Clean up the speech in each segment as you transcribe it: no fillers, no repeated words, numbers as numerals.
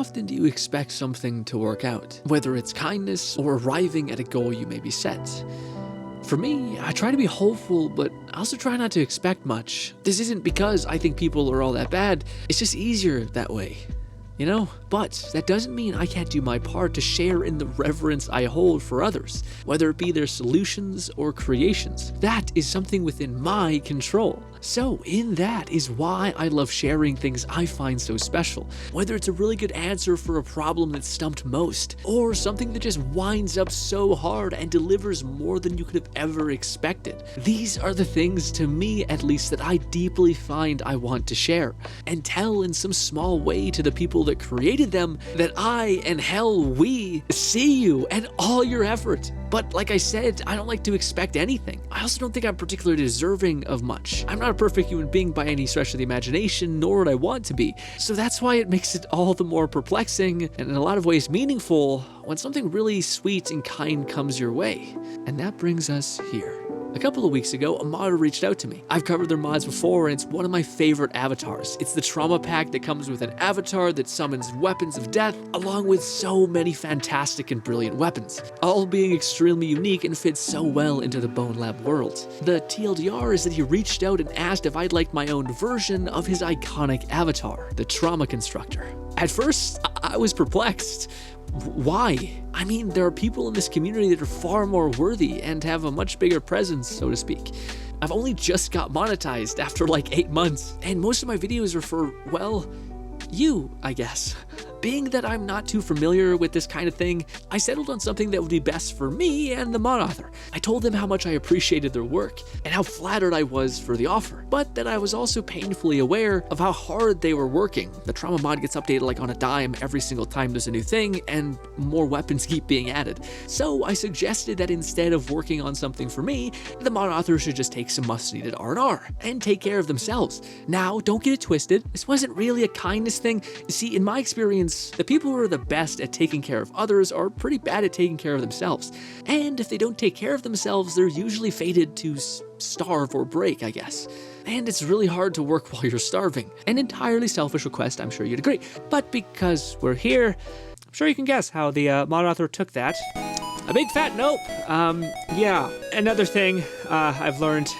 often do you expect something to work out? Whether it's kindness or arriving at a goal you maybe set. For me, I try to be hopeful, but I also try not to expect much. This isn't because I think people are all that bad, it's just easier that way. You know? But that doesn't mean I can't do my part to share in the reverence I hold for others, whether it be their solutions or creations. That is something within my control. So in that is why I love sharing things I find so special, whether it's a really good answer for a problem that stumped most, or something that just winds up so hard and delivers more than you could have ever expected. These are the things, to me at least, that I deeply find I want to share, and tell in some small way to the people that created them that I, and hell we, see you and all your effort. But like I said, I don't like to expect anything. I also don't think I'm particularly deserving of much. I'm not a perfect human being by any stretch of the imagination, nor would I want to be. So that's why it makes it all the more perplexing, and in a lot of ways meaningful, when something really sweet and kind comes your way. And that brings us here. A couple of weeks ago, a modder reached out to me. I've covered their mods before, and it's one of my favorite avatars. It's the trauma pack that comes with an avatar that summons weapons of death, along with so many fantastic and brilliant weapons, all being extremely unique and fit so well into the Bonelab world. The TLDR is that he reached out and asked if I'd like my own version of his iconic avatar, the Trauma Constructor. At first, I was perplexed. Why? I mean, there are people in this community that are far more worthy and have a much bigger presence, so to speak. I've only just got monetized after like 8 months, and most of my videos are for, well, you, I guess. Being that I'm not too familiar with this kind of thing, I settled on something that would be best for me and the mod author. I told them how much I appreciated their work and how flattered I was for the offer, but that I was also painfully aware of how hard they were working. The trauma mod gets updated like on a dime every single time there's a new thing, and more weapons keep being added. So I suggested that instead of working on something for me, the mod author should just take some must-needed R&R and take care of themselves. Now, don't get it twisted, this wasn't really a kindness thing. See, in my experience, the people who are the best at taking care of others are pretty bad at taking care of themselves. And if they don't take care of themselves, they're usually fated to starve or break, I guess. And it's really hard to work while you're starving. An entirely selfish request, I'm sure you'd agree. But because we're here, I'm sure you can guess how the mod author took that. A big fat nope. Yeah. Another thing I've learned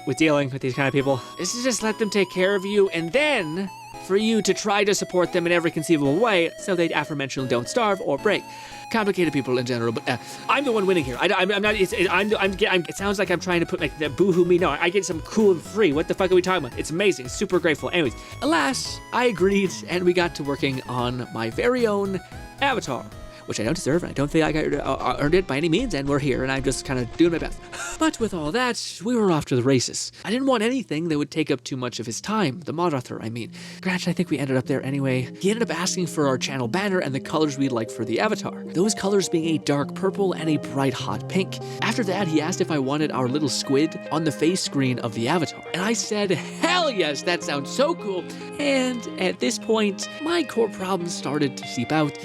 with dealing with these kind of people is to just let them take care of you, and then for you to try to support them in every conceivable way so they aforementioned don't starve or break. Complicated people in general, but I'm the one winning here. I'm not. It sounds like I'm trying to put like the boohoo me. No, I get some cool and free. What the fuck are we talking about? It's amazing. Super grateful. Anyways, alas, I agreed, and we got to working on my very own avatar, which I don't deserve, and I don't think I earned it by any means, and we're here, and I'm just kind of doing my best. But with all that, we were off to the races. I didn't want anything that would take up too much of his time, the mod author, I mean. Granted, I think we ended up there anyway. He ended up asking for our channel banner and the colors we'd like for the avatar. Those colors being a dark purple and a bright hot pink. After that, he asked if I wanted our little squid on the face screen of the avatar. And I said, hell yes, that sounds so cool. And at this point, my core problems started to seep out.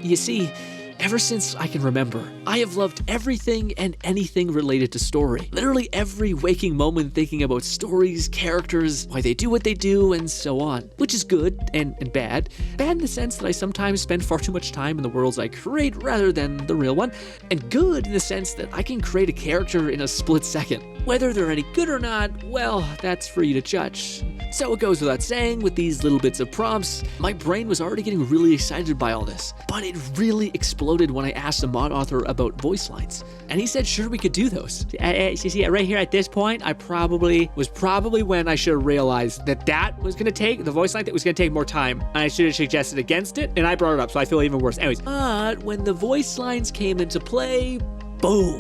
You see, ever since I can remember, I have loved everything and anything related to story. Literally every waking moment thinking about stories, characters, why they do what they do, and so on. Which is good and bad. Bad in the sense that I sometimes spend far too much time in the worlds I create rather than the real one. And good in the sense that I can create a character in a split second. Whether they're any good or not, well, that's for you to judge. So it goes without saying, with these little bits of prompts, my brain was already getting really excited by all this. But it really exploded when I asked the mod author about voice lines. And he said, sure, we could do those. See, right here at this point, was probably when I should have realized that was going to take, the voice line that was going to take more time. And I should have suggested against it, and I brought it up, so I feel even worse. Anyways, but when the voice lines came into play, boom.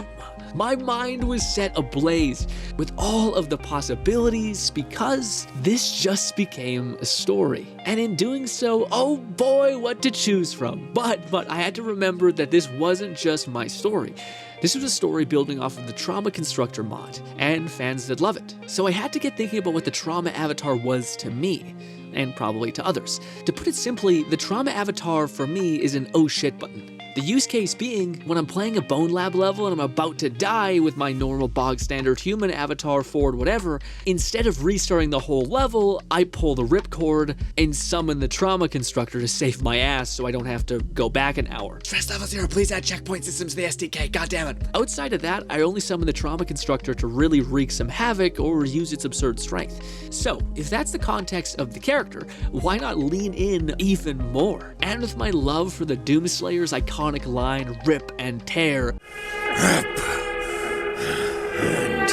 My mind was set ablaze with all of the possibilities because this just became a story. And in doing so, oh boy, what to choose from. But I had to remember that this wasn't just my story. This was a story building off of the Trauma Constructor mod and fans that love it. So I had to get thinking about what the Trauma avatar was to me, and probably to others. To put it simply, the Trauma avatar for me is an oh shit button. The use case being, when I'm playing a Bonelab level and I'm about to die with my normal bog standard human avatar forward whatever, instead of restarting the whole level, I pull the ripcord and summon the trauma constructor to save my ass so I don't have to go back an hour. Stress level 0, please add checkpoint systems to the SDK, goddammit. Outside of that, I only summon the trauma constructor to really wreak some havoc or use its absurd strength. So, if that's the context of the character, why not lean in even more? And with my love for the Doomslayer's iconic line, rip and tear, Rip and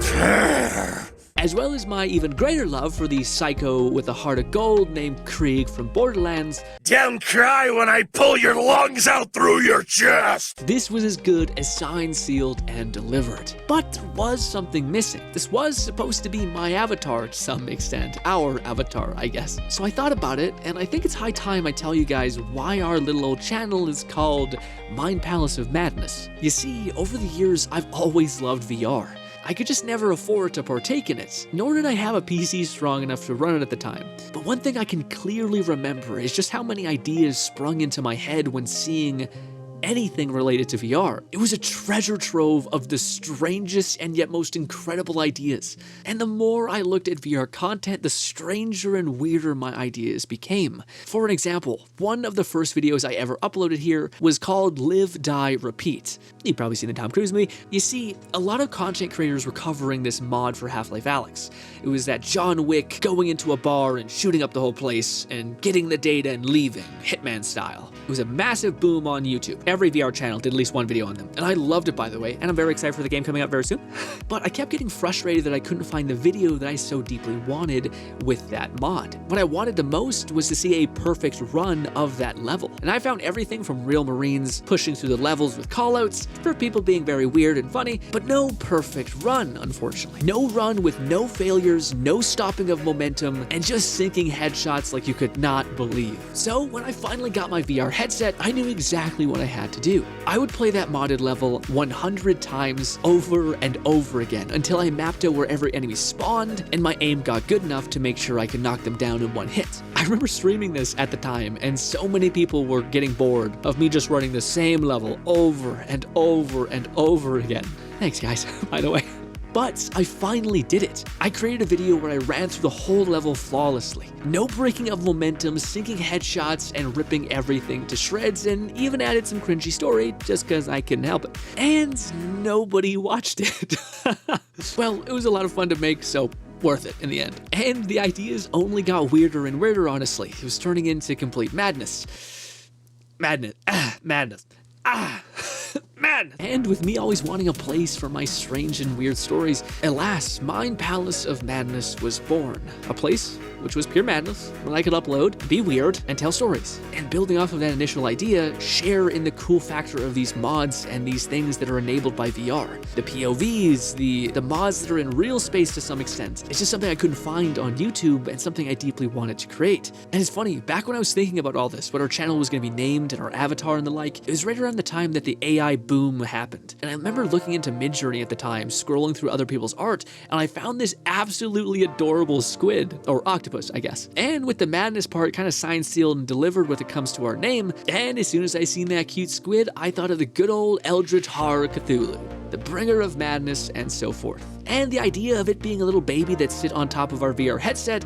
tear. As well as my even greater love for the psycho with a heart of gold named Krieg from Borderlands, Don't cry when I pull your lungs out through your chest! this was as good as signed, sealed, and delivered. But there was something missing. This was supposed to be my avatar to some extent. Our avatar, I guess. So I thought about it, and I think it's high time I tell you guys why our little old channel is called Mind Palace of Madness. You see, over the years, I've always loved VR. I could just never afford to partake in it, nor did I have a PC strong enough to run it at the time. But one thing I can clearly remember is just how many ideas sprung into my head when seeing anything related to VR. It was a treasure trove of the strangest and yet most incredible ideas. And the more I looked at VR content, the stranger and weirder my ideas became. For an example, one of the first videos I ever uploaded here was called Live, Die, Repeat. You've probably seen the Tom Cruise movie. You see, a lot of content creators were covering this mod for Half-Life Alyx. It was that John Wick going into a bar and shooting up the whole place and getting the data and leaving, Hitman style. It was a massive boom on YouTube. Every VR channel did at least one video on them. And I loved it, by the way, and I'm very excited for the game coming out very soon. But I kept getting frustrated that I couldn't find the video that I so deeply wanted with that mod. What I wanted the most was to see a perfect run of that level. And I found everything from real Marines pushing through the levels with callouts, for people being very weird and funny, but no perfect run, unfortunately. No run with no failures, no stopping of momentum, and just sinking headshots like you could not believe. So when I finally got my VR headset, I knew exactly what I had to do. I would play that modded level 100 times over and over again until I mapped out where every enemy spawned and my aim got good enough to make sure I could knock them down in one hit. I remember streaming this at the time, and so many people were getting bored of me just running the same level over and over and over again. Thanks guys, by the way. But I finally did it. I created a video where I ran through the whole level flawlessly. No breaking of momentum, sinking headshots, and ripping everything to shreds, and even added some cringy story just because I couldn't help it. And nobody watched it. Well, it was a lot of fun to make, so worth it in the end. And the ideas only got weirder and weirder, honestly. It was turning into complete madness. Madness. Madness. Man! And with me always wanting a place for my strange and weird stories, at last, Mind Palace of Madness was born. A place which was pure madness, where I could upload, be weird, and tell stories. And building off of that initial idea, share in the cool factor of these mods and these things that are enabled by VR. The POVs, the mods that are in real space to some extent. It's just something I couldn't find on YouTube and something I deeply wanted to create. And it's funny, back when I was thinking about all this, what our channel was going to be named and our avatar and the like, it was right around the time that the AI boom happened. And I remember looking into Midjourney at the time, scrolling through other people's art, and I found this absolutely adorable squid, or octopus, I guess. And with the madness part kind of signed, sealed, and delivered when it comes to our name, and as soon as I seen that cute squid, I thought of the good old Eldritch Horror Cthulhu, the bringer of madness, and so forth. And the idea of it being a little baby that sit on top of our VR headset,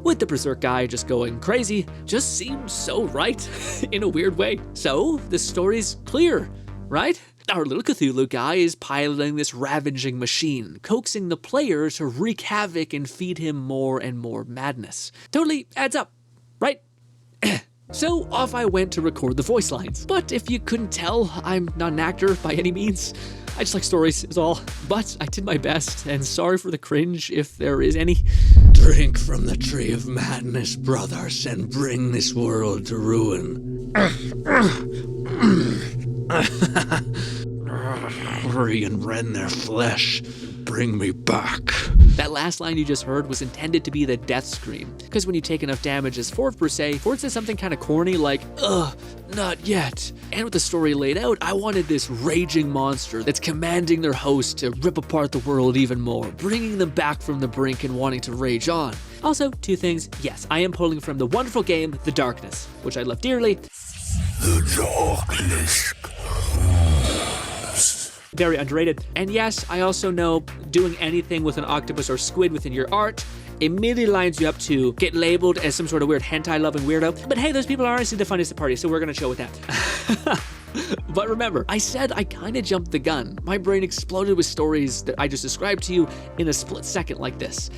with the Berserk guy just going crazy, just seems so right in a weird way. So the story's clear, right? Our little Cthulhu guy is piloting this ravaging machine, coaxing the player to wreak havoc and feed him more and more madness. Totally adds up, right? So off I went to record the voice lines. But if you couldn't tell, I'm not an actor by any means. I just like stories, is all. But I did my best, and sorry for the cringe if there is any. Drink from the tree of madness, brothers, and bring this world to ruin. Hurry and rend their flesh. Bring me back. That last line you just heard was intended to be the death scream, because when you take enough damage as Ford per se, Ford says something kind of corny like, ugh, not yet. And with the story laid out, I wanted this raging monster that's commanding their host to rip apart the world even more, bringing them back from the brink and wanting to rage on. Also, two things. Yes, I am pulling from the wonderful game, The Darkness, which I love dearly. The darkness. Very underrated. And yes, I also know doing anything with an octopus or squid within your art immediately lines you up to get labeled as some sort of weird hentai-loving weirdo. But hey, those people are honestly the funniest at parties, so we're gonna chill with that. But remember, I said I kinda jumped the gun. My brain exploded with stories that I just described to you in a split second like this.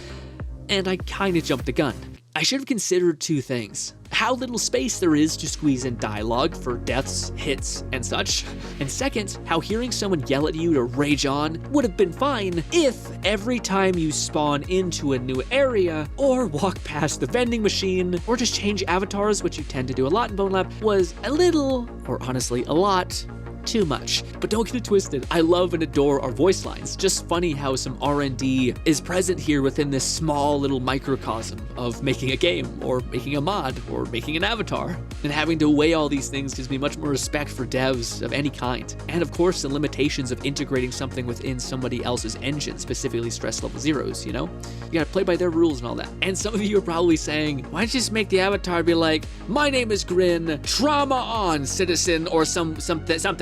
And I kinda jumped the gun. I should have considered two things. How little space there is to squeeze in dialogue for deaths, hits, and such. And second, how hearing someone yell at you to rage on would have been fine if every time you spawn into a new area, or walk past the vending machine, or just change avatars, which you tend to do a lot in Bonelab, was a little, or honestly a lot, too much. But don't get it twisted, I love and adore our voice lines. Just funny how some R&D is present here within this small little microcosm of making a game, or making a mod, or making an avatar. And having to weigh all these things gives me much more respect for devs of any kind. And of course, the limitations of integrating something within somebody else's engine, specifically Stress Level Zero's, you know? You gotta play by their rules and all that. And some of you are probably saying, why don't you just make the avatar be like, my name is Grin, trauma on, citizen, or something.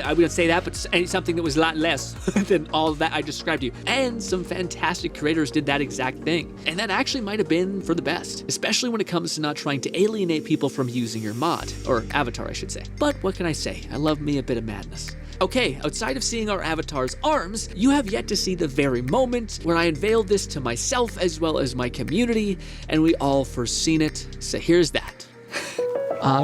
I wouldn't say that, but something that was a lot less than all that I described to you. And some fantastic creators did that exact thing. And that actually might have been for the best, especially when it comes to not trying to alienate people from using your mod, or avatar, I should say. But what can I say? I love me a bit of madness. Okay, outside of seeing our avatar's arms, you have yet to see the very moment where I unveiled this to myself as well as my community, and we all first seen it, so here's that.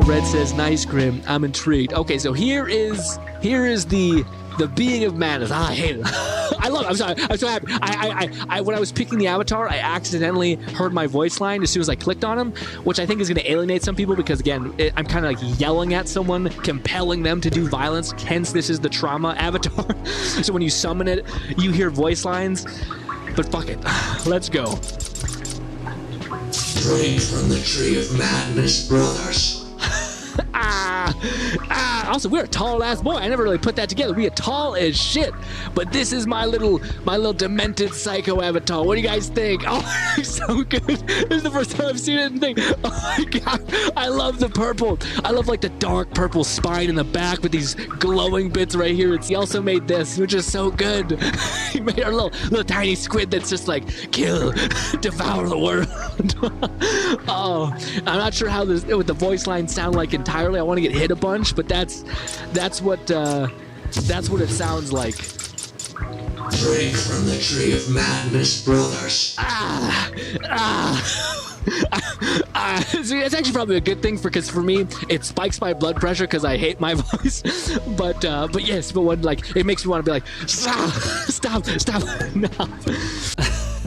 Red says, nice, Grim. I'm intrigued. Okay, so here is the being of madness. I hate it. I love it. I'm sorry. I'm so happy. I when I was picking the avatar, I accidentally heard my voice line as soon as I clicked on him, which I think is going to alienate some people because, again, I'm kind of like yelling at someone, compelling them to do violence. Hence, this is the trauma avatar. So when you summon it, you hear voice lines. But fuck it. Let's go. Drink from the tree of madness, brothers. Also, we're a tall ass boy. I never really put that together. We are tall as shit. But this is my little demented psycho avatar. What do you guys think? Oh, it's so good. This is the first time I've seen it and think, oh my god, I love the purple. I love like the dark purple spine in the back with these glowing bits right here. He also made this, which is so good. He made our little tiny squid that's just like, kill, devour the world. Oh, I'm not sure how what the voice lines sound like entirely. I want to get hit a bunch, but that's what it sounds like. Drink from the tree of madness, brothers. See, it's actually probably a good thing because for me, it spikes my blood pressure because I hate my voice. But when like it makes me want to be like, stop, no.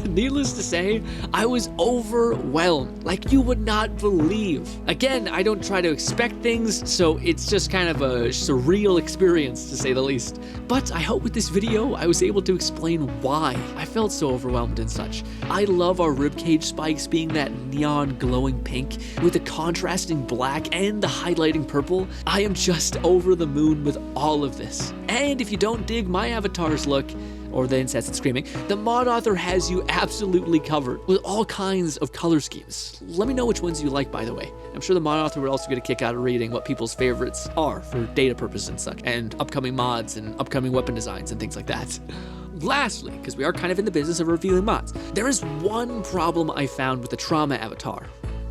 Needless to say, I was overwhelmed, like you would not believe. Again, I don't try to expect things, so it's just kind of a surreal experience, to say the least. But I hope with this video, I was able to explain why I felt so overwhelmed and such. I love our ribcage spikes being that neon glowing pink with the contrasting black and the highlighting purple. I am just over the moon with all of this. And if you don't dig my avatar's look, or the incessant screaming, the mod author has you absolutely covered with all kinds of color schemes. Let me know which ones you like, by the way. I'm sure the mod author would also get a kick out of reading what people's favorites are for data purposes and such, and upcoming mods and upcoming weapon designs and things like that. Lastly, because we are kind of in the business of reviewing mods, there is one problem I found with the trauma avatar.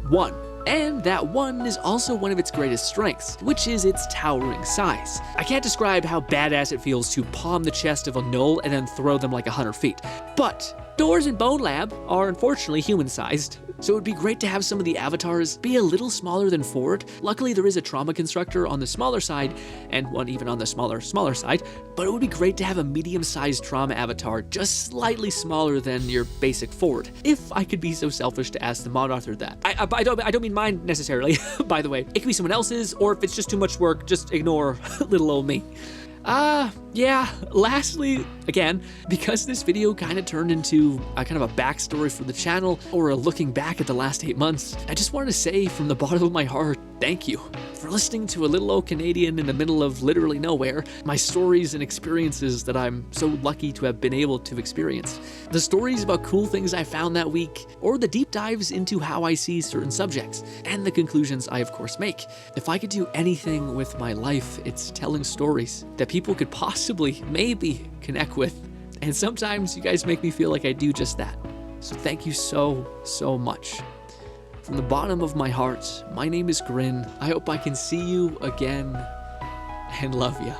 One. And that one is also one of its greatest strengths, which is its towering size. I can't describe how badass it feels to palm the chest of a gnoll and then throw them like 100 feet. But doors in Bonelab are unfortunately human-sized, so it would be great to have some of the avatars be a little smaller than Ford. Luckily, there is a trauma constructor on the smaller side, and one even on the smaller side, but it would be great to have a medium-sized trauma avatar just slightly smaller than your basic Ford. If I could be so selfish to ask the mod author that. I don't mean mine necessarily, by the way. It could be someone else's, or if it's just too much work, just ignore little old me. Yeah, lastly, again, because this video kind of turned into a kind of a backstory for the channel, or a looking back at the last 8 months, I just wanted to say from the bottom of my heart, thank you for listening to a little old Canadian in the middle of literally nowhere, my stories and experiences that I'm so lucky to have been able to experience. The stories about cool things I found that week, or the deep dives into how I see certain subjects, and the conclusions I of course make. If I could do anything with my life, it's telling stories that people could possibly, maybe, connect with. And sometimes you guys make me feel like I do just that. So thank you so much. From the bottom of my heart, my name is GRINN. I hope I can see you again and love ya.